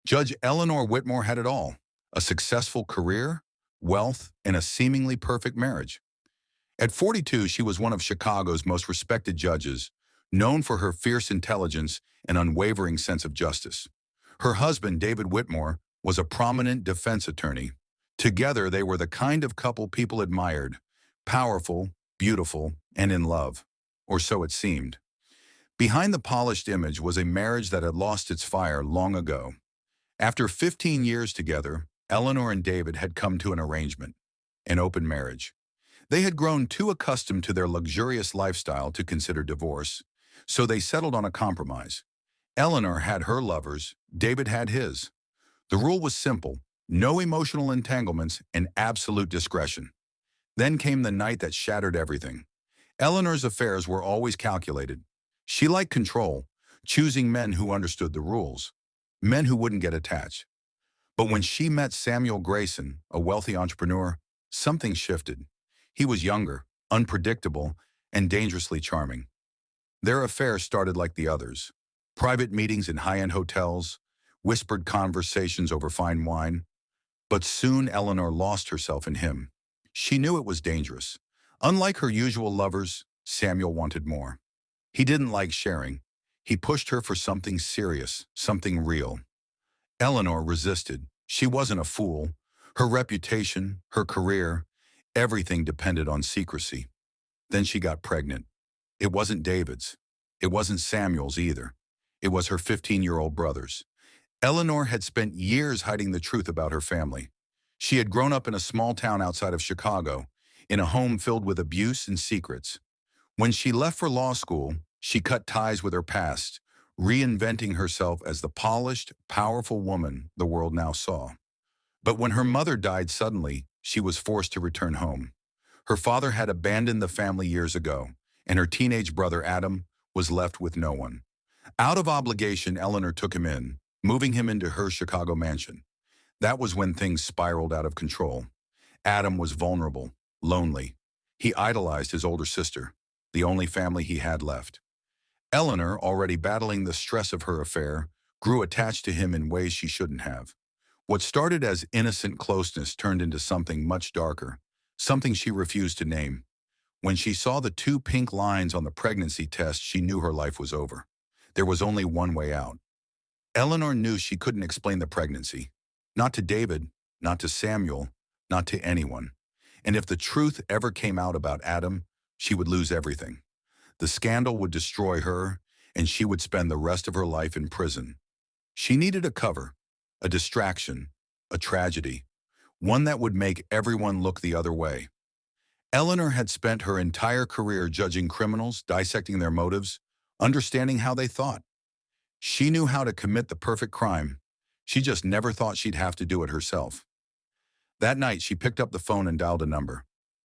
Judge Eleanor Whitmore had it all: a successful career, wealth, and a seemingly perfect marriage. At 42, she was one of Chicago's most respected judges, known for her fierce intelligence and unwavering sense of justice. Her husband, David Whitmore, was a prominent defense attorney. Together, they were the kind of couple people admired: powerful, beautiful, and in love. Or so it seemed. Behind the polished image was a marriage that had lost its fire long ago. After 15 years together, Eleanor and David had come to an arrangement, an open marriage. They had grown too accustomed to their luxurious lifestyle to consider divorce, so they settled on a compromise. Eleanor had her lovers, David had his. The rule was simple: no emotional entanglements and absolute discretion. Then came the night that shattered everything. Eleanor's affairs were always calculated. She liked control, choosing men who understood the rules, men who wouldn't get attached. But when she met Samuel Grayson, a wealthy entrepreneur, something shifted. He was younger, unpredictable, and dangerously charming. Their affair started like the others: private meetings in high-end hotels, whispered conversations over fine wine. But soon Eleanor lost herself in him. She knew it was dangerous. Unlike her usual lovers, Samuel wanted more. He didn't like sharing. He pushed her for something serious, something real. Eleanor resisted. She wasn't a fool. Her reputation, her career, everything depended on secrecy. Then she got pregnant. It wasn't David's. It wasn't Samuel's either. It was her 15-year-old brother's. Eleanor had spent years hiding the truth about her family. She had grown up in a small town outside of Chicago, in a home filled with abuse and secrets. When she left for law school, she cut ties with her past, reinventing herself as the polished, powerful woman the world now saw. But when her mother died suddenly, she was forced to return home. Her father had abandoned the family years ago, and her teenage brother Adam was left with no one. Out of obligation, Eleanor took him in, moving him into her Chicago mansion. That was when things spiraled out of control. Adam was vulnerable, lonely. He idolized his older sister, the only family he had left. Eleanor, already battling the stress of her affair, grew attached to him in ways she shouldn't have. What started as innocent closeness turned into something much darker, something she refused to name. When she saw the two pink lines on the pregnancy test, she knew her life was over. There was only one way out. Eleanor knew she couldn't explain the pregnancy. Not to David, not to Samuel, not to anyone. And if the truth ever came out about Adam, she would lose everything. The scandal would destroy her, and she would spend the rest of her life in prison. She needed a cover, a distraction, a tragedy, one that would make everyone look the other way. Eleanor had spent her entire career judging criminals, dissecting their motives, understanding how they thought. She knew how to commit the perfect crime. She just never thought she'd have to do it herself. That night, she picked up the phone and dialed a number.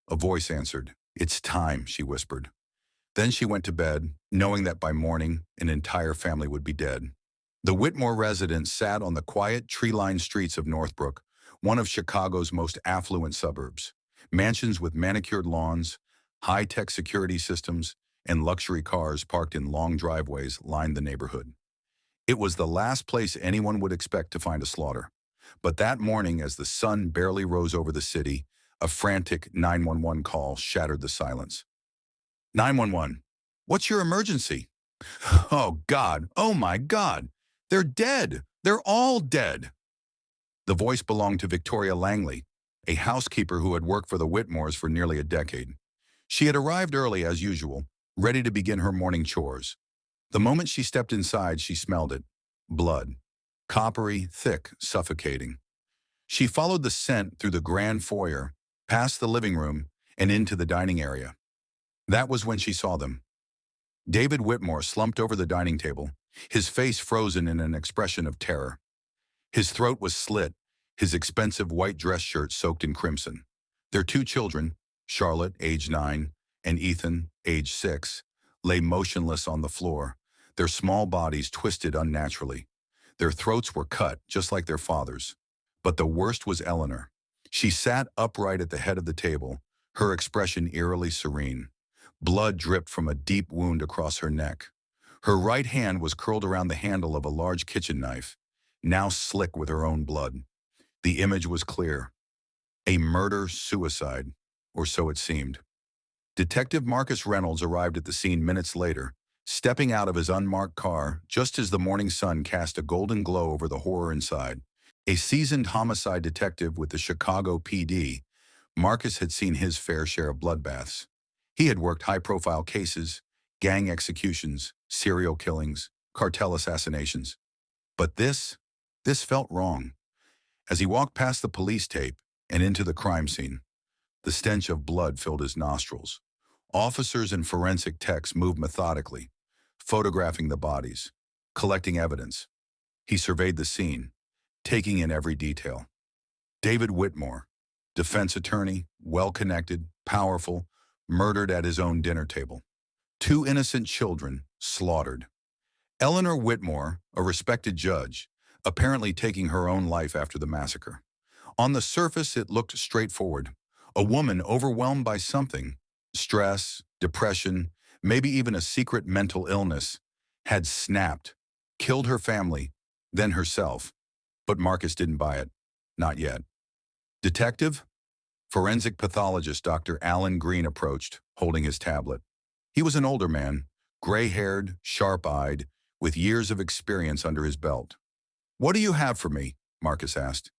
A voice answered. "It's time," she whispered. Then she went to bed, knowing that by morning, an entire family would be dead. The Whitmore residence sat on the quiet, tree-lined streets of Northbrook, one of Chicago's most affluent suburbs. Mansions with manicured lawns, high-tech security systems, and luxury cars parked in long driveways lined the neighborhood. It was the last place anyone would expect to find a slaughter. But that morning, as the sun barely rose over the city, a frantic 911 call shattered the silence. 911, what's your emergency? Oh, God. Oh, my God. They're dead. They're all dead. The voice belonged to Victoria Langley, a housekeeper who had worked for the Whitmores for nearly a decade. She had arrived early as usual, ready to begin her morning chores. The moment she stepped inside, she smelled it. Blood. Coppery, thick, suffocating. She followed the scent through the grand foyer, past the living room, and into the dining area. That was when she saw them. David Whitmore slumped over the dining table, his face frozen in an expression of terror. His throat was slit, his expensive white dress shirt soaked in crimson. Their two children, Charlotte, age 9, and Ethan, age 6, lay motionless on the floor, their small bodies twisted unnaturally. Their throats were cut, just like their father's. But the worst was Eleanor. She sat upright at the head of the table, her expression eerily serene. Blood dripped from a deep wound across her neck. Her right hand was curled around the handle of a large kitchen knife. now slick with her own blood. The image was clear. A murder-suicide, or so it seemed. Detective Marcus Reynolds arrived at the scene minutes later, stepping out of his unmarked car just as the morning sun cast a golden glow over the horror inside. A seasoned homicide detective with the Chicago PD, Marcus had seen his fair share of bloodbaths. He had worked high-profile cases, gang executions, serial killings, cartel assassinations. But this felt wrong. As he walked past the police tape and into the crime scene, the stench of blood filled his nostrils. Officers and forensic techs moved methodically, photographing the bodies, collecting evidence. He surveyed the scene, taking in every detail. David Whitmore, defense attorney, well-connected, powerful, murdered at his own dinner table. Two innocent children slaughtered. Eleanor Whitmore, a respected judge, apparently taking her own life after the massacre. On the surface, it looked straightforward. A woman overwhelmed by something, stress, depression, maybe even a secret mental illness, had snapped, killed her family, then herself. But Marcus didn't buy it. Not yet. Detective? Forensic pathologist Dr. Alan Green approached, holding his tablet. He was an older man, gray-haired, sharp-eyed, with years of experience under his belt. "What do you have for me?" Marcus asked.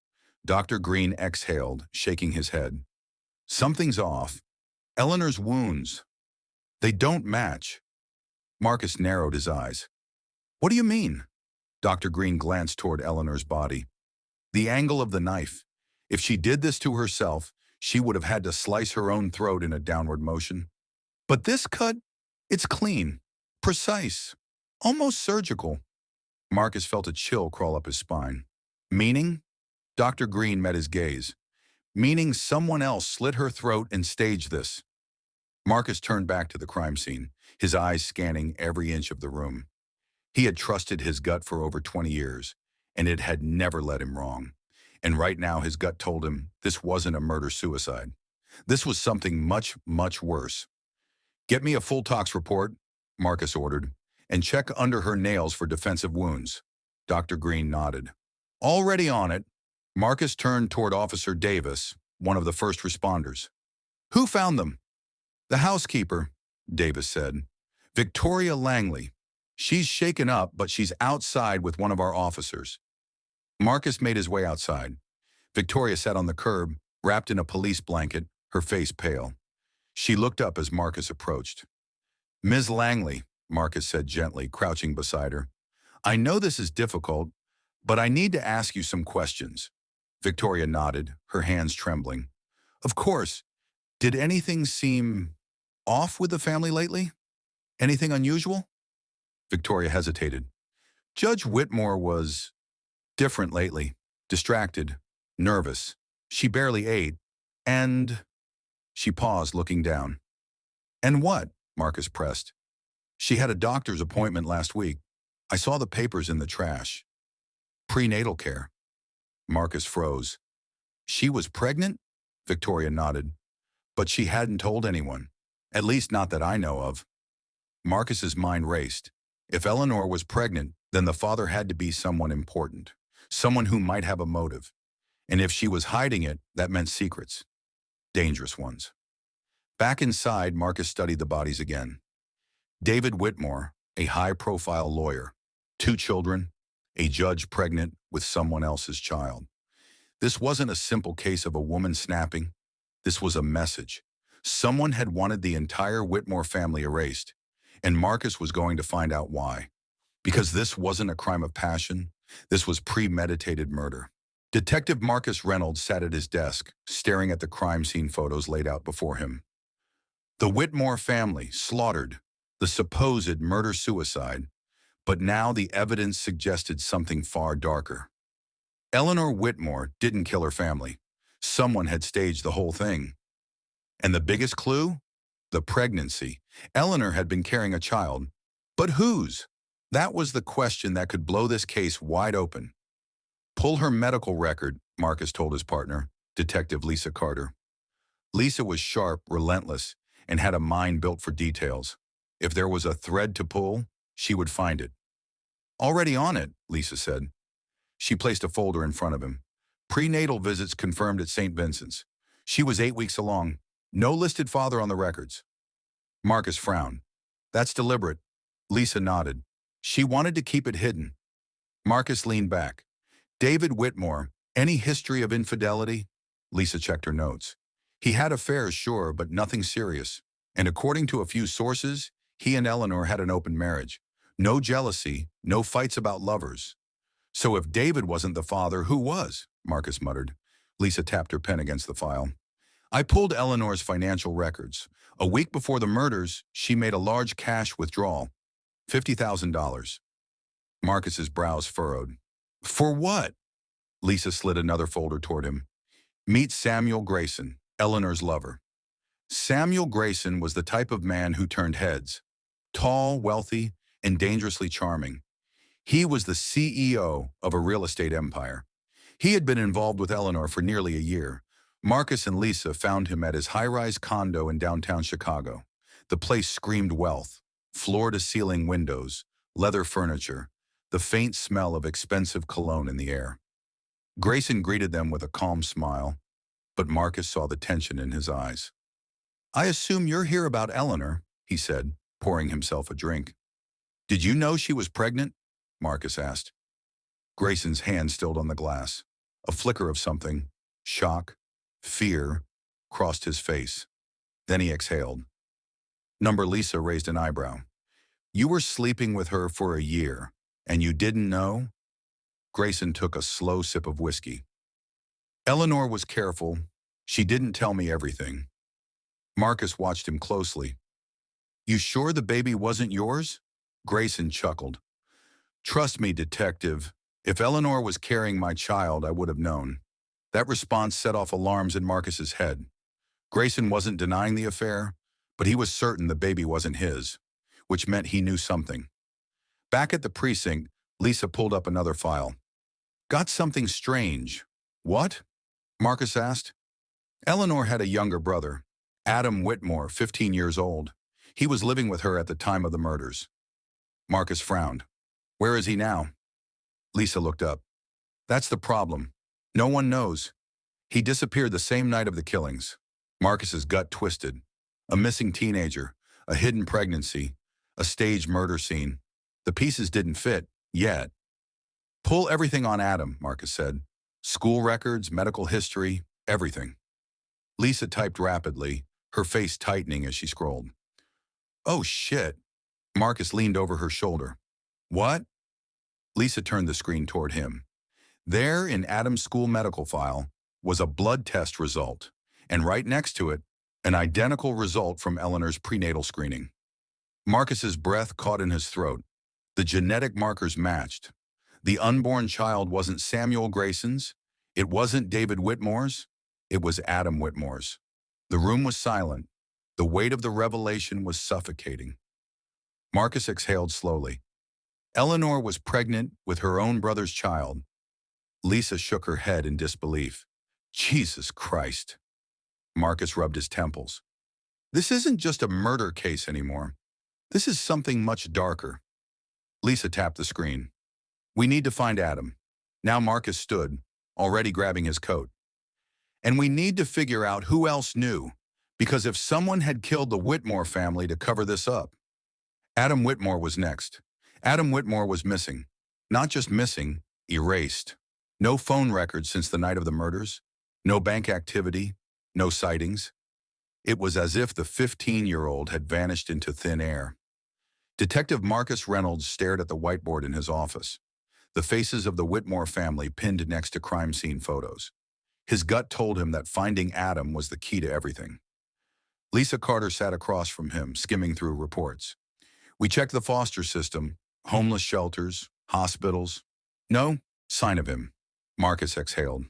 Dr. Green exhaled, shaking his head. "Something's off. Eleanor's wounds. They don't match." Marcus narrowed his eyes. "What do you mean?" Dr. Green glanced toward Eleanor's body. "The angle of the knife. If she did this to herself, she would have had to slice her own throat in a downward motion. But this cut, it's clean, precise, almost surgical." Marcus felt a chill crawl up his spine. "Meaning?" Dr. Green met his gaze. "Meaning someone else slit her throat and staged this." Marcus turned back to the crime scene, his eyes scanning every inch of the room. He had trusted his gut for over 20 years, and it had never led him wrong. And right now his gut told him this wasn't a murder-suicide. This was something much, much worse. "Get me a full tox report," Marcus ordered, "and check under her nails for defensive wounds." Dr. Green nodded. "Already on it." Marcus turned toward Officer Davis, one of the first responders. "Who found them?" "The housekeeper," Davis said. "Victoria Langley. She's shaken up, but she's outside with one of our officers." Marcus made his way outside. Victoria sat on the curb, wrapped in a police blanket, her face pale. She looked up as Marcus approached. "Ms. Langley," Marcus said gently, crouching beside her. "I know this is difficult, but I need to ask you some questions." Victoria nodded, her hands trembling. "Of course. Did anything seem off with the family lately? Anything unusual?" Victoria hesitated. "Judge Whitmore was different lately, distracted, nervous. She barely ate, and—" She paused, looking down. "And what?" Marcus pressed. "She had a doctor's appointment last week. I saw the papers in the trash. Prenatal care." Marcus froze. "She was pregnant?" Victoria nodded. "But she hadn't told anyone. At least not that I know of." Marcus's mind raced. If Eleanor was pregnant, then the father had to be someone important, someone who might have a motive. And if she was hiding it, that meant secrets. Dangerous ones. Back inside, Marcus studied the bodies again. David Whitmore, a high-profile lawyer. 2 children, a judge pregnant with someone else's child. This wasn't a simple case of a woman snapping. This was a message. Someone had wanted the entire Whitmore family erased, and Marcus was going to find out why. Because this wasn't a crime of passion, this was premeditated murder. Detective Marcus Reynolds sat at his desk, staring at the crime scene photos laid out before him. The Whitmore family, slaughtered, the supposed murder-suicide, but now the evidence suggested something far darker. Eleanor Whitmore didn't kill her family. Someone had staged the whole thing. And the biggest clue? The pregnancy. Eleanor had been carrying a child. But whose? That was the question that could blow this case wide open. "Pull her medical record," Marcus told his partner, Detective Lisa Carter. Lisa was sharp, relentless, and had a mind built for details. If there was a thread to pull, she would find it. "Already on it," Lisa said. She placed a folder in front of him. Prenatal visits confirmed at St. Vincent's. She was 8 weeks along. No listed father on the records. Marcus frowned. That's deliberate. Lisa nodded. She wanted to keep it hidden. Marcus leaned back. David Whitmore, any history of infidelity? Lisa checked her notes. He had affairs, sure, but nothing serious. And according to a few sources, he and Eleanor had an open marriage. No jealousy, no fights about lovers. So if David wasn't the father, who was? Marcus muttered. Lisa tapped her pen against the file. I pulled Eleanor's financial records. A week before the murders, she made a large cash withdrawal. $50,000. Marcus's brows furrowed. For what? Lisa slid another folder toward him. Meet Samuel Grayson, Eleanor's lover. Samuel Grayson was the type of man who turned heads. Tall, wealthy, and dangerously charming. He was the CEO of a real estate empire. He had been involved with Eleanor for nearly a year. Marcus and Lisa found him at his high-rise condo in downtown Chicago. The place screamed wealth. Floor-to-ceiling windows, leather furniture, the faint smell of expensive cologne in the air. Grayson greeted them with a calm smile, but Marcus saw the tension in his eyes. I assume you're here about Eleanor, he said, pouring himself a drink. Did you know she was pregnant? Marcus asked. Grayson's hand stilled on the glass. A flicker of something, shock, fear, crossed his face. Then he exhaled. Number Lisa raised an eyebrow. You were sleeping with her for a year, and you didn't know? Grayson took a slow sip of whiskey. Eleanor was careful. She didn't tell me everything. Marcus watched him closely. You sure the baby wasn't yours? Grayson chuckled. Trust me, detective. If Eleanor was carrying my child, I would have known. That response set off alarms in Marcus's head. Grayson wasn't denying the affair, but he was certain the baby wasn't his, which meant he knew something. Back at the precinct, Lisa pulled up another file. Got something strange. What? Marcus asked. Eleanor had a younger brother, Adam Whitmore, 15 years old. He was living with her at the time of the murders. Marcus frowned. Where is he now? Lisa looked up. That's the problem. No one knows. He disappeared the same night of the killings. Marcus's gut twisted. A missing teenager, a hidden pregnancy, a staged murder scene. The pieces didn't fit, yet. Pull everything on Adam, Marcus said. School records, medical history, everything. Lisa typed rapidly, her face tightening as she scrolled. Oh, shit. Marcus leaned over her shoulder. What? Lisa turned the screen toward him. There, in Adam's school medical file, was a blood test result, and right next to it, an identical result from Eleanor's prenatal screening. Marcus's breath caught in his throat. The genetic markers matched. The unborn child wasn't Samuel Grayson's. It wasn't David Whitmore's. It was Adam Whitmore's. The room was silent. The weight of the revelation was suffocating. Marcus exhaled slowly. Eleanor was pregnant with her own brother's child. Lisa shook her head in disbelief. Jesus Christ. Marcus rubbed his temples. This isn't just a murder case anymore. This is something much darker. Lisa tapped the screen. We need to find Adam. Now Marcus stood, already grabbing his coat. And we need to figure out who else knew, because if someone had killed the Whitmore family to cover this up. Adam Whitmore was next. Adam Whitmore was missing. Not just missing, erased. No phone records since the night of the murders. No bank activity. No sightings. It was as if the 15-year-old had vanished into thin air. Detective Marcus Reynolds stared at the whiteboard in his office. The faces of the Whitmore family pinned next to crime scene photos. His gut told him that finding Adam was the key to everything. Lisa Carter sat across from him, skimming through reports. We checked the foster system, homeless shelters, hospitals. No sign of him. Marcus exhaled.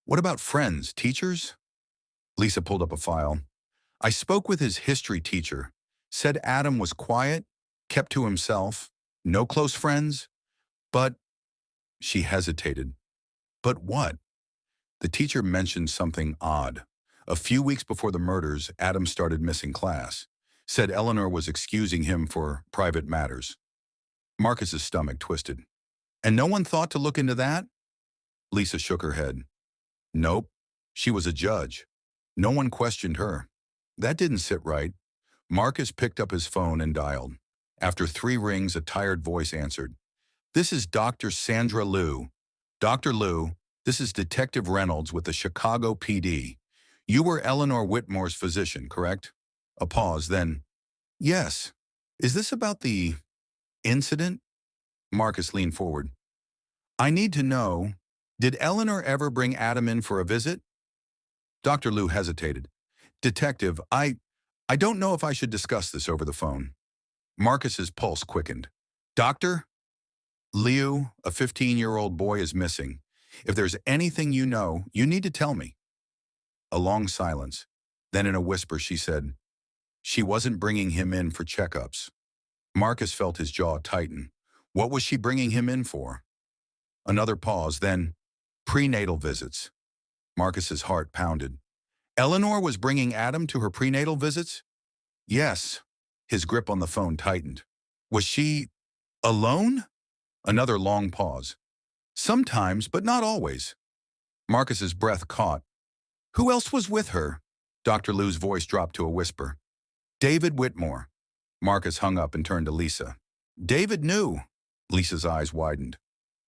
What about friends, teachers? Lisa pulled up a file. I spoke with his history teacher, said Adam was quiet, kept to himself, no close friends, but... She hesitated. But what? The teacher mentioned something odd. A few weeks before the murders, Adam started missing class. Said Eleanor was excusing him for private matters. Marcus's stomach twisted. And no one thought to look into that? Lisa shook her head. Nope. She was a judge. No one questioned her. That didn't sit right. Marcus picked up his phone and dialed. After 3 rings, a tired voice answered. This is Dr. Sandra Liu. Dr. Liu, this is Detective Reynolds with the Chicago PD. You were Eleanor Whitmore's physician, correct? A pause, then, yes. Is this about the incident? Marcus leaned forward. I need to know, did Eleanor ever bring Adam in for a visit? Dr. Liu hesitated. Detective, I don't know if I should discuss this over the phone. Marcus's pulse quickened. Doctor? Liu, a 15-year-old boy, is missing. If there's anything you know, you need to tell me. A long silence. Then in a whisper she said, she wasn't bringing him in for checkups. Marcus felt his jaw tighten. What was she bringing him in for? Another pause, then, prenatal visits. Marcus's heart pounded. Eleanor was bringing Adam to her prenatal visits? Yes. His grip on the phone tightened. Was she alone? Another long pause. Sometimes, but not always. Marcus's breath caught. Who else was with her? Dr. Liu's voice dropped to a whisper. David Whitmore. Marcus hung up and turned to Lisa. David knew. Lisa's eyes widened.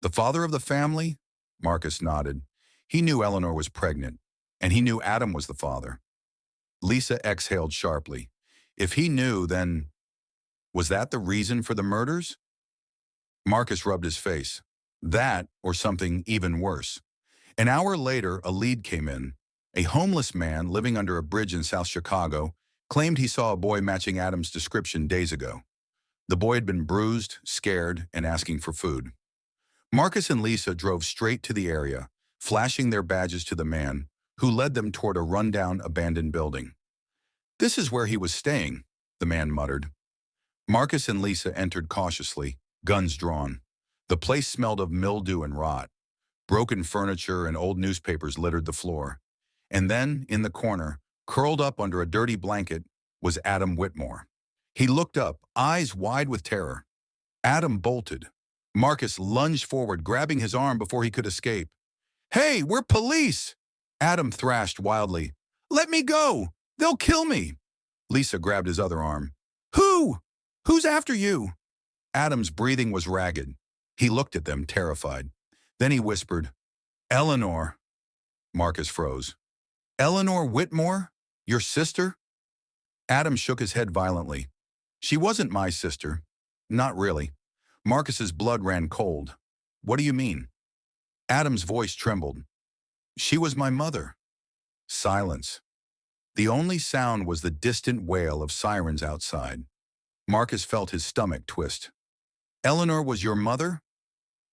The father of the family? Marcus nodded. He knew Eleanor was pregnant, and he knew Adam was the father. Lisa exhaled sharply. If he knew, then was that the reason for the murders? Marcus rubbed his face. That, or something even worse. An hour later, a lead came in. A homeless man living under a bridge in South Chicago claimed he saw a boy matching Adam's description days ago. The boy had been bruised, scared, and asking for food. Marcus and Lisa drove straight to the area, flashing their badges to the man, who led them toward a rundown, abandoned building. This is where he was staying, the man muttered. Marcus and Lisa entered cautiously, guns drawn. The place smelled of mildew and rot. Broken furniture and old newspapers littered the floor. And then, in the corner, curled up under a dirty blanket, was Adam Whitmore. He looked up, eyes wide with terror. Adam bolted. Marcus lunged forward, grabbing his arm before he could escape. Hey, we're police! Adam thrashed wildly. Let me go! They'll kill me! Lisa grabbed his other arm. Who? Who's after you? Adam's breathing was ragged. He looked at them, terrified. Then he whispered, Eleanor. Marcus froze. Eleanor Whitmore? Your sister? Adam shook his head violently. She wasn't my sister. Not really. Marcus's blood ran cold. What do you mean? Adam's voice trembled. She was my mother. Silence. The only sound was the distant wail of sirens outside. Marcus felt his stomach twist. Eleanor was your mother?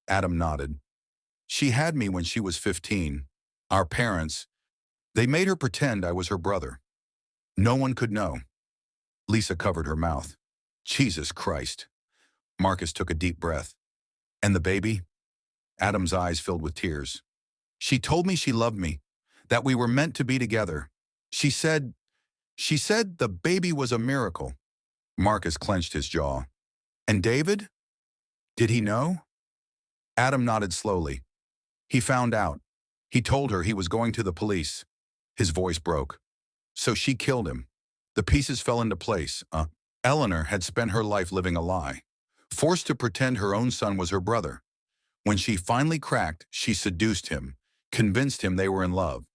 Adam nodded. She had me when she was 15. Our parents, they made her pretend I was her brother. No one could know. Lisa covered her mouth. Jesus Christ. Marcus took a deep breath. And the baby? Adam's eyes filled with tears. She told me she loved me, that we were meant to be together. She said the baby was a miracle. Marcus clenched his jaw. And David? Did he know? Adam nodded slowly. He found out. He told her he was going to the police. His voice broke. So she killed him. The pieces fell into place. Eleanor had spent her life living a lie, forced to pretend her own son was her brother. When she finally cracked, she seduced him, convinced him they were in love.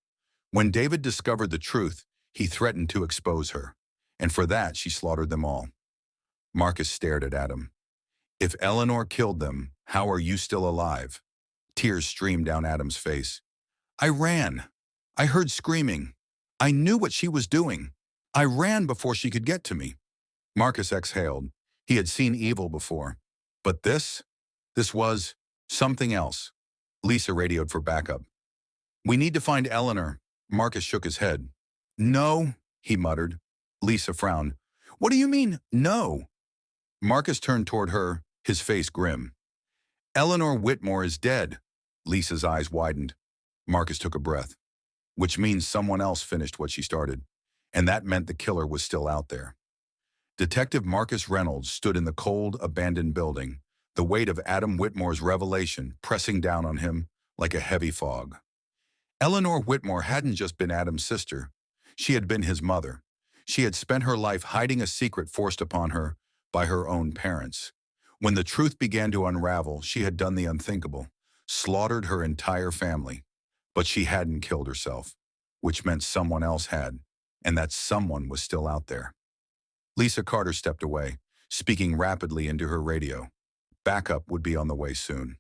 When David discovered the truth, he threatened to expose her, and for that she slaughtered them all. Marcus stared at Adam. If Eleanor killed them, how are you still alive? Tears streamed down Adam's face. I ran. I heard screaming. I knew what she was doing. I ran before she could get to me. Marcus exhaled. He had seen evil before. But this was something else. Lisa radioed for backup. We need to find Eleanor. Marcus shook his head. No, he muttered. Lisa frowned. What do you mean, no? Marcus turned toward her, his face grim. Eleanor Whitmore is dead. Lisa's eyes widened. Marcus took a breath. Which means someone else finished what she started. And that meant the killer was still out there. Detective Marcus Reynolds stood in the cold, abandoned building, the weight of Adam Whitmore's revelation pressing down on him like a heavy fog. Eleanor Whitmore hadn't just been Adam's sister. She had been his mother. She had spent her life hiding a secret forced upon her by her own parents. When the truth began to unravel, she had done the unthinkable, slaughtered her entire family. But she hadn't killed herself, which meant someone else had, and that someone was still out there. Lisa Carter stepped away, speaking rapidly into her radio. Backup would be on the way soon.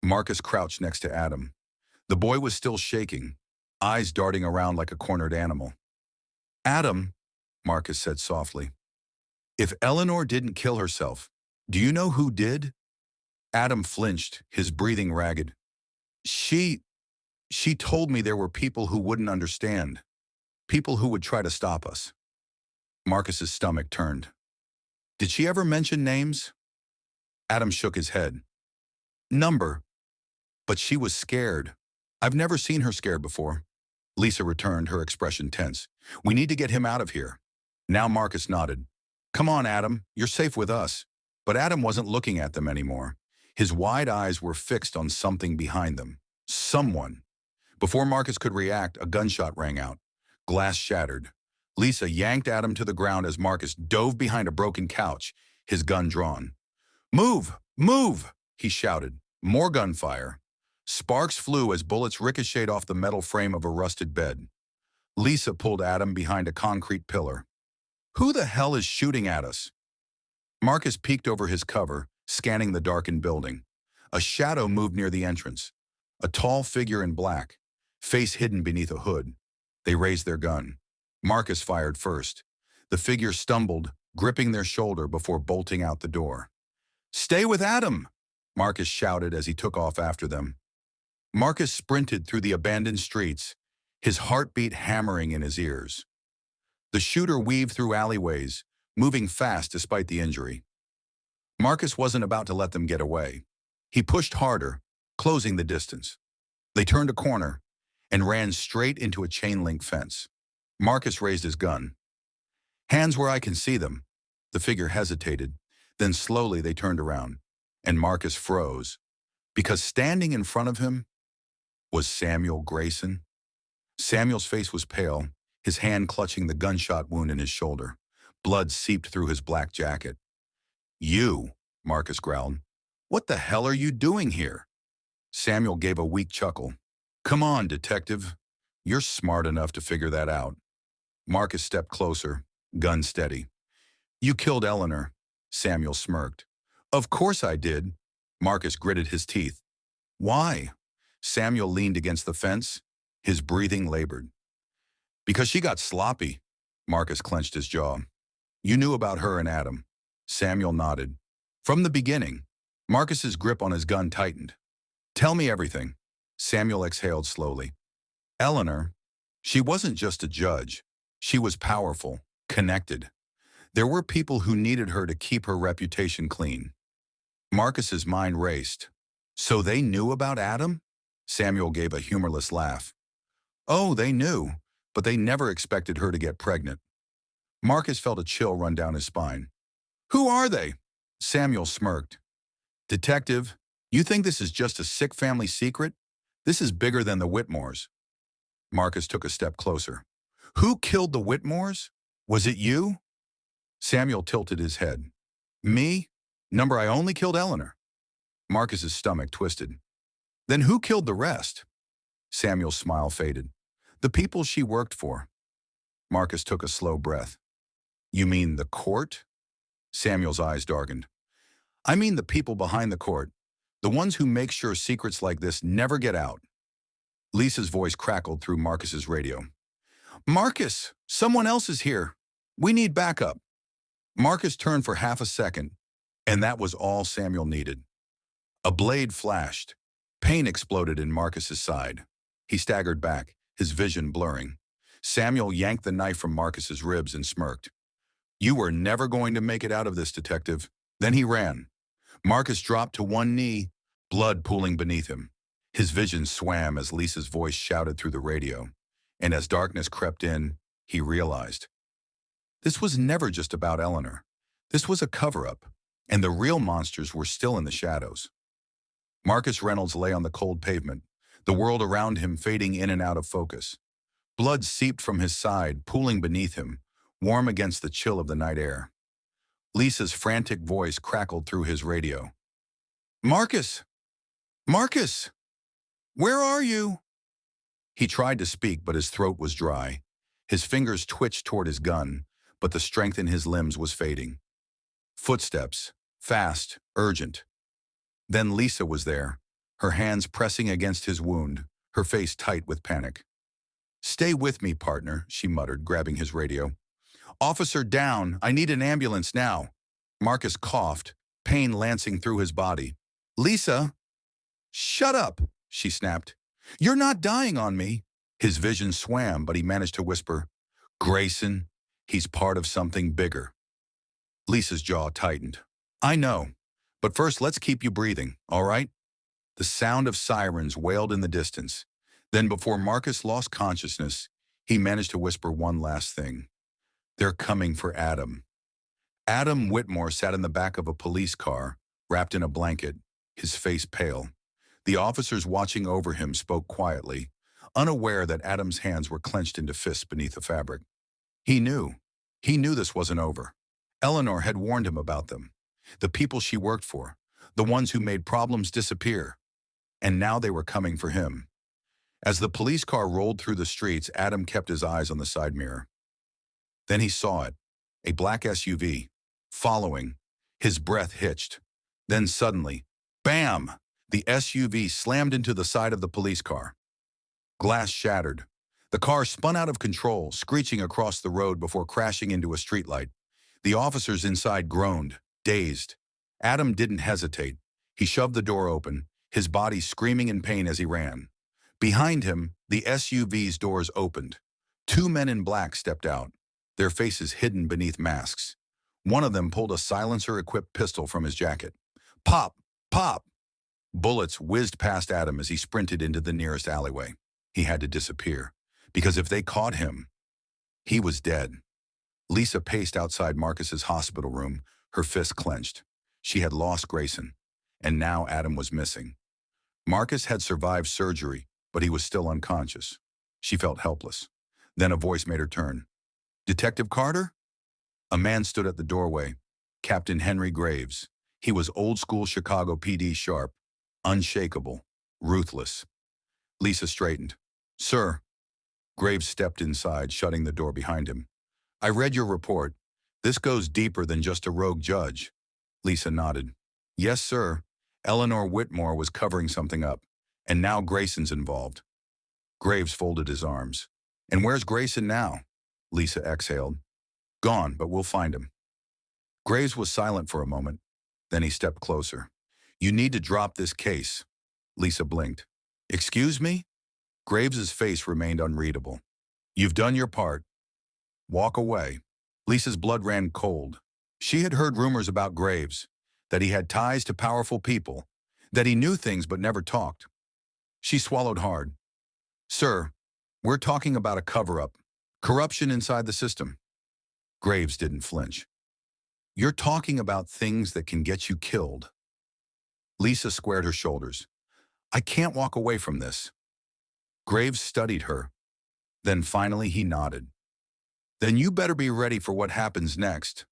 Marcus crouched next to Adam. The boy was still shaking, eyes darting around like a cornered animal. Adam, Marcus said softly, if Eleanor didn't kill herself, do you know who did? Adam flinched, his breathing ragged. She told me there were people who wouldn't understand, people who would try to stop us. Marcus's stomach turned. Did she ever mention names? Adam shook his head. Number. But she was scared. I've never seen her scared before. Lisa returned, her expression tense. We need to get him out of here. Now Marcus nodded. Come on, Adam, you're safe with us. But Adam wasn't looking at them anymore. His wide eyes were fixed on something behind them. Someone. Before Marcus could react, a gunshot rang out. Glass shattered. Lisa yanked Adam to the ground as Marcus dove behind a broken couch, his gun drawn. Move! Move! He shouted. More gunfire. Sparks flew as bullets ricocheted off the metal frame of a rusted bed. Lisa pulled Adam behind a concrete pillar. Who the hell is shooting at us? Marcus peeked over his cover, scanning the darkened building. A shadow moved near the entrance. A tall figure in black, face hidden beneath a hood. They raised their gun. Marcus fired first. The figure stumbled, gripping their shoulder before bolting out the door. Stay with Adam! Marcus shouted as he took off after them. Marcus sprinted through the abandoned streets, his heartbeat hammering in his ears. The shooter weaved through alleyways, moving fast despite the injury. Marcus wasn't about to let them get away. He pushed harder, closing the distance. They turned a corner and ran straight into a chain-link fence. Marcus raised his gun. Hands where I can see them. The figure hesitated, then slowly they turned around, and Marcus froze, because standing in front of him was Samuel Grayson. Samuel's face was pale, his hand clutching the gunshot wound in his shoulder. Blood seeped through his black jacket. You, Marcus growled. What the hell are you doing here? Samuel gave a weak chuckle. Come on, detective. You're smart enough to figure that out. Marcus stepped closer, gun steady. You killed Eleanor, Samuel smirked. Of course I did. Marcus gritted his teeth. Why? Samuel leaned against the fence, his breathing labored. Because she got sloppy. Marcus clenched his jaw. You knew about her and Adam. Samuel nodded. From the beginning. Marcus's grip on his gun tightened. Tell me everything. Samuel exhaled slowly. Eleanor, she wasn't just a judge. She was powerful, connected. There were people who needed her to keep her reputation clean. Marcus's mind raced. So they knew about Adam? Samuel gave a humorless laugh. Oh, they knew, but they never expected her to get pregnant. Marcus felt a chill run down his spine. Who are they? Samuel smirked. Detective, you think this is just a sick family secret? This is bigger than the Whitmores. Marcus took a step closer. Who killed the Whitmores? Was it you? Samuel tilted his head. Me? Number, I only killed Eleanor. Marcus's stomach twisted. Then who killed the rest? Samuel's smile faded. The people she worked for. Marcus took a slow breath. You mean the court? Samuel's eyes darkened. I mean the people behind the court, the ones who make sure secrets like this never get out. Lisa's voice crackled through Marcus's radio. Marcus, someone else is here. We need backup. Marcus turned for half a second, and that was all Samuel needed. A blade flashed. Pain exploded in Marcus's side. He staggered back, his vision blurring. Samuel yanked the knife from Marcus's ribs and smirked. You were never going to make it out of this, detective. Then he ran. Marcus dropped to one knee, blood pooling beneath him. His vision swam as Lisa's voice shouted through the radio. And as darkness crept in, he realized. This was never just about Eleanor. This was a cover-up. and the real monsters were still in the shadows. Marcus Reynolds lay on the cold pavement, the world around him fading in and out of focus. Blood seeped from his side, pooling beneath him, warm against the chill of the night air. Lisa's frantic voice crackled through his radio. "Marcus! Marcus! Where are you?" He tried to speak, but his throat was dry. His fingers twitched toward his gun, but the strength in his limbs was fading. Footsteps, fast, urgent. Then Lisa was there, her hands pressing against his wound, her face tight with panic. "Stay with me, partner," she muttered, grabbing his radio. "Officer down, I need an ambulance now." Marcus coughed, pain lancing through his body. "Lisa!" "Shut up," she snapped. "You're not dying on me." His vision swam, but he managed to whisper, "Grayson, he's part of something bigger." Lisa's jaw tightened. "I know, but first let's keep you breathing, all right?" The sound of sirens wailed in the distance. Then before Marcus lost consciousness, he managed to whisper one last thing. "They're coming for Adam." Adam Whitmore sat in the back of a police car, wrapped in a blanket, his face pale. The officers watching over him spoke quietly, unaware that Adam's hands were clenched into fists beneath the fabric. He knew. He knew this wasn't over. Eleanor had warned him about them, the people she worked for, the ones who made problems disappear. And now they were coming for him. As the police car rolled through the streets, Adam kept his eyes on the side mirror. Then he saw it, a black SUV, following. His breath hitched. Then suddenly, bam! The SUV slammed into the side of the police car. Glass shattered. The car spun out of control, screeching across the road before crashing into a streetlight. The officers inside groaned, dazed. Adam didn't hesitate. He shoved the door open, his body screaming in pain as he ran. Behind him, the SUV's doors opened. Two men in black stepped out, their faces hidden beneath masks. One of them pulled a silencer-equipped pistol from his jacket. Pop! Pop! Bullets whizzed past Adam as he sprinted into the nearest alleyway. He had to disappear, because if they caught him, he was dead. Lisa paced outside Marcus's hospital room, her fists clenched. She had lost Grayson, and now Adam was missing. Marcus had survived surgery, but he was still unconscious. She felt helpless. Then a voice made her turn. "Detective Carter?" A man stood at the doorway, Captain Henry Graves. He was old-school Chicago PD sharp, unshakable, ruthless. Lisa straightened. "Sir." Graves stepped inside, shutting the door behind him. "I read your report. This goes deeper than just a rogue judge." Lisa nodded. "Yes, sir. Eleanor Whitmore was covering something up, and now Grayson's involved." Graves folded his arms. "And where's Grayson now?" Lisa exhaled. "Gone, but we'll find him." Graves was silent for a moment. Then he stepped closer. "You need to drop this case." Lisa blinked. "Excuse me?" Graves's face remained unreadable. "You've done your part. Walk away." Lisa's blood ran cold. She had heard rumors about Graves, that he had ties to powerful people, that he knew things but never talked. She swallowed hard. "Sir, we're talking about a cover-up, corruption inside the system." Graves didn't flinch. "You're talking about things that can get you killed." Lisa squared her shoulders. "I can't walk away from this." Graves studied her. Then finally he nodded. "Then you better be ready for what happens next."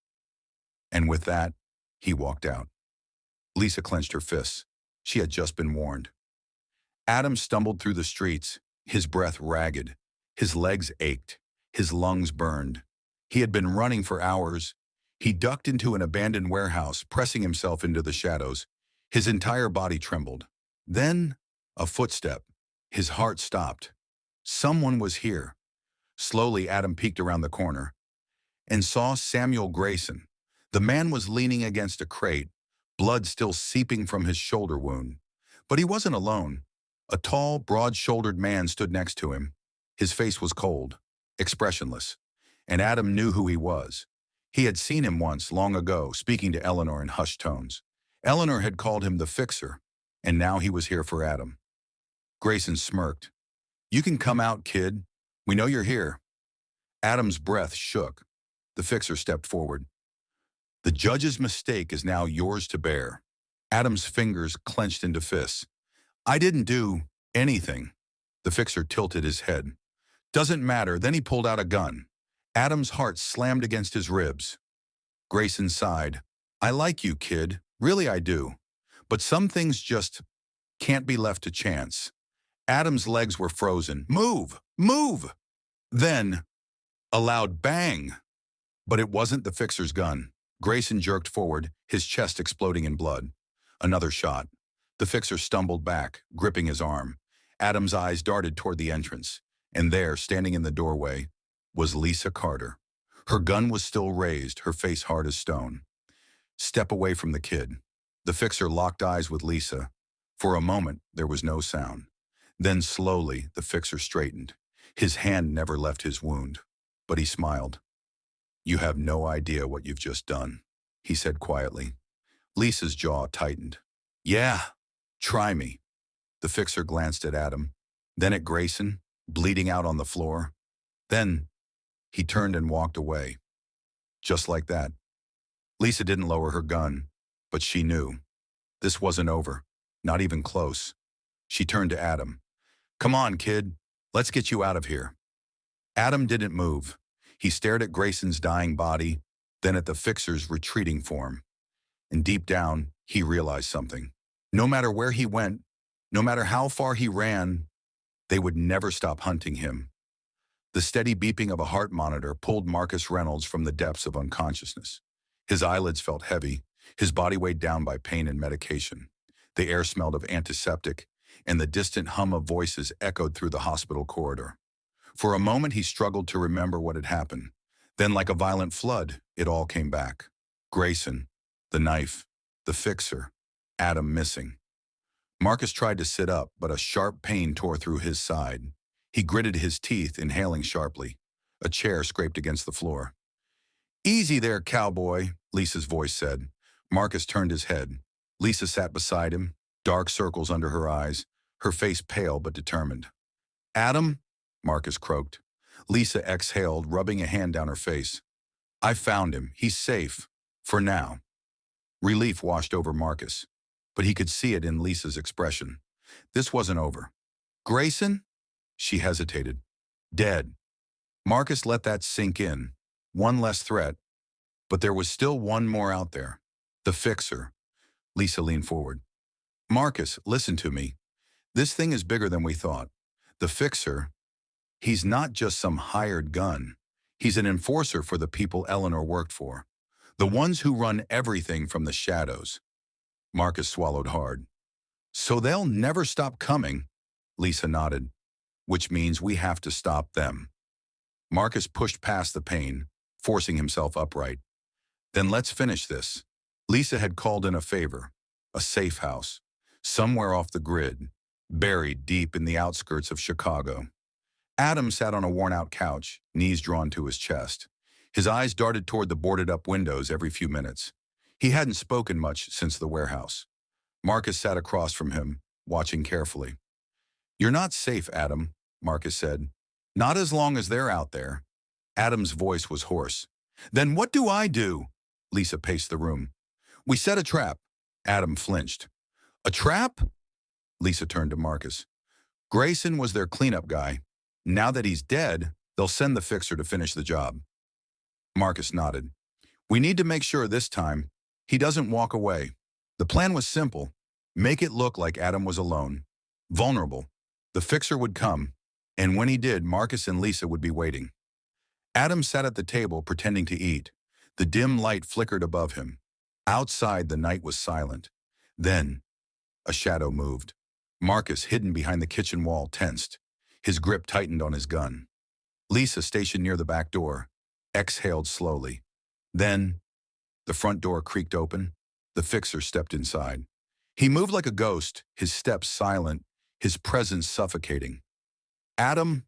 And with that, he walked out. Lisa clenched her fists. She had just been warned. Adam stumbled through the streets, his breath ragged. His legs ached. His lungs burned. He had been running for hours. He ducked into an abandoned warehouse, pressing himself into the shadows. His entire body trembled. Then, a footstep. His heart stopped. Someone was here. Slowly, Adam peeked around the corner and saw Samuel Grayson. The man was leaning against a crate, blood still seeping from his shoulder wound. But he wasn't alone. A tall, broad-shouldered man stood next to him. His face was cold, expressionless, and Adam knew who he was. He had seen him once, long ago, speaking to Eleanor in hushed tones. Eleanor had called him the Fixer, and now he was here for Adam. Grayson smirked. "You can come out, kid. We know you're here." Adam's breath shook. The Fixer stepped forward. The judge's mistake is now yours to bear. Adam's fingers clenched into fists. I didn't do anything. The fixer tilted his head. Doesn't matter. Then he pulled out a gun. Adam's heart slammed against his ribs. Grayson sighed. I like you, kid. Really, I do. But some things just can't be left to chance. Adam's legs were frozen. Move! Move! Then, a loud bang. But it wasn't the fixer's gun. Grayson jerked forward, his chest exploding in blood. Another shot. The fixer stumbled back, gripping his arm. Adam's eyes darted toward the entrance. And there, standing in the doorway, was Lisa Carter. Her gun was still raised, her face hard as stone. Step away from the kid. The fixer locked eyes with Lisa. For a moment, there was no sound. Then slowly, the fixer straightened. His hand never left his wound. But he smiled. You have no idea what you've just done, he said quietly. Lisa's jaw tightened. Yeah, try me. The fixer glanced at Adam, then at Grayson, bleeding out on the floor. Then he turned and walked away. Just like that. Lisa didn't lower her gun, but she knew. This wasn't over, not even close. She turned to Adam. Come on, kid. Let's get you out of here. Adam didn't move. He stared at Grayson's dying body, then at the fixer's retreating form. And deep down, he realized something. No matter where he went, no matter how far he ran, they would never stop hunting him. The steady beeping of a heart monitor pulled Marcus Reynolds from the depths of unconsciousness. His eyelids felt heavy, his body weighed down by pain and medication. The air smelled of antiseptic, and the distant hum of voices echoed through the hospital corridor. For a moment, he struggled to remember what had happened. Then, like a violent flood, it all came back. Grayson, the knife, the fixer, Adam missing. Marcus tried to sit up, but a sharp pain tore through his side. He gritted his teeth, inhaling sharply. A chair scraped against the floor. Easy there, cowboy, Lisa's voice said. Marcus turned his head. Lisa sat beside him, dark circles under her eyes, her face pale but determined. Adam, Marcus croaked. Lisa exhaled, rubbing a hand down her face. I found him. He's safe. For now. Relief washed over Marcus, but he could see it in Lisa's expression. This wasn't over. Grayson? She hesitated. Dead. Marcus let that sink in. One less threat. But there was still one more out there. The fixer. Lisa leaned forward. Marcus, listen to me. This thing is bigger than we thought. The fixer, he's not just some hired gun. He's an enforcer for the people Eleanor worked for. The ones who run everything from the shadows. Marcus swallowed hard. So they'll never stop coming, Lisa nodded, which means we have to stop them. Marcus pushed past the pain, forcing himself upright. Then let's finish this. Lisa had called in a favor, a safe house, somewhere off the grid, buried deep in the outskirts of Chicago. Adam sat on a worn-out couch, knees drawn to his chest. His eyes darted toward the boarded-up windows every few minutes. He hadn't spoken much since the warehouse. Marcus sat across from him, watching carefully. You're not safe, Adam, Marcus said. Not as long as they're out there. Adam's voice was hoarse. Then what do I do? Lisa paced the room. We set a trap. Adam flinched. A trap? Lisa turned to Marcus. Grayson was their cleanup guy. Now that he's dead, they'll send the fixer to finish the job. Marcus nodded. We need to make sure this time he doesn't walk away. The plan was simple. Make it look like Adam was alone, vulnerable. The fixer would come, and when he did, Marcus and Lisa would be waiting. Adam sat at the table pretending to eat. The dim light flickered above him. Outside, the night was silent. Then, a shadow moved. Marcus, hidden behind the kitchen wall, tensed. His grip tightened on his gun. Lisa, stationed near the back door, exhaled slowly. Then, the front door creaked open. The fixer stepped inside. He moved like a ghost, his steps silent, his presence suffocating. Adam,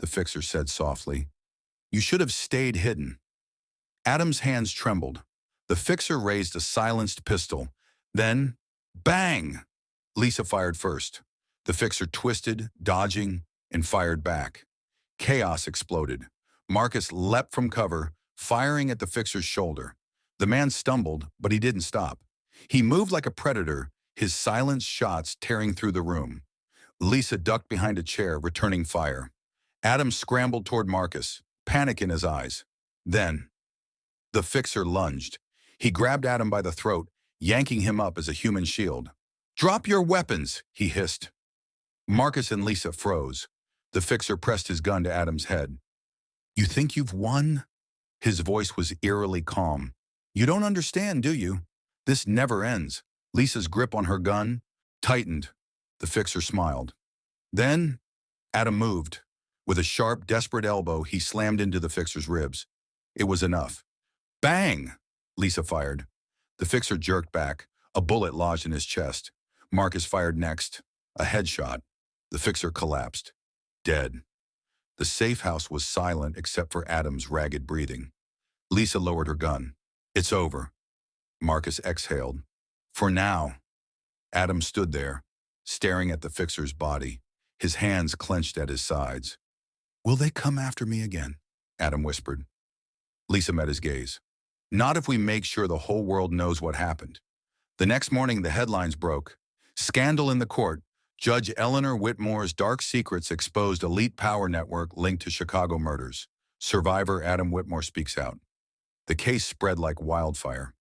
the fixer said softly, you should have stayed hidden. Adam's hands trembled. The fixer raised a silenced pistol. Then, bang! Lisa fired first. The fixer twisted, dodging, and fired back. Chaos exploded. Marcus leapt from cover, firing at the fixer's shoulder. The man stumbled, but he didn't stop. He moved like a predator, his silent shots tearing through the room. Lisa ducked behind a chair, returning fire. Adam scrambled toward Marcus, panic in his eyes. Then, the fixer lunged. He grabbed Adam by the throat, yanking him up as a human shield. "Drop your weapons," he hissed. Marcus and Lisa froze. The fixer pressed his gun to Adam's head. "You think you've won?" His voice was eerily calm. "You don't understand, do you? This never ends." Lisa's grip on her gun tightened. The fixer smiled. Then, Adam moved. With a sharp, desperate elbow, he slammed into the fixer's ribs. It was enough. Bang! Lisa fired. The fixer jerked back. A bullet lodged in his chest. Marcus fired next. A headshot. The fixer collapsed. Dead. The safe house was silent except for Adam's ragged breathing. Lisa lowered her gun. "It's over." Marcus exhaled. "For now." Adam stood there, staring at the fixer's body, his hands clenched at his sides. "Will they come after me again?" Adam whispered. Lisa met his gaze. "Not if we make sure the whole world knows what happened." The next morning, the headlines broke. Scandal in the court. Judge Eleanor Whitmore's dark secrets exposed elite power network linked to Chicago murders. Survivor Adam Whitmore speaks out. The case spread like wildfire.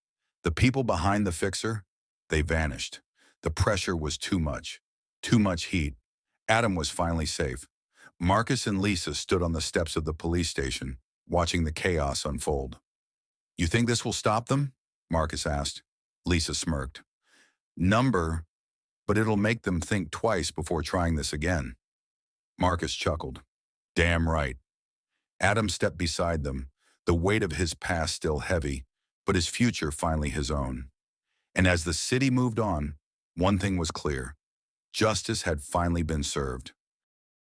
The people behind the fixer, they vanished. The pressure was too much heat. Adam was finally safe. Marcus and Lisa stood on the steps of the police station, watching the chaos unfold. "You think this will stop them?" Marcus asked. Lisa smirked. "Number, but it'll make them think twice before trying this again." Marcus chuckled. "Damn right." Adam stepped beside them, the weight of his past still heavy, but his future finally his own. And as the city moved on, one thing was clear. Justice had finally been served.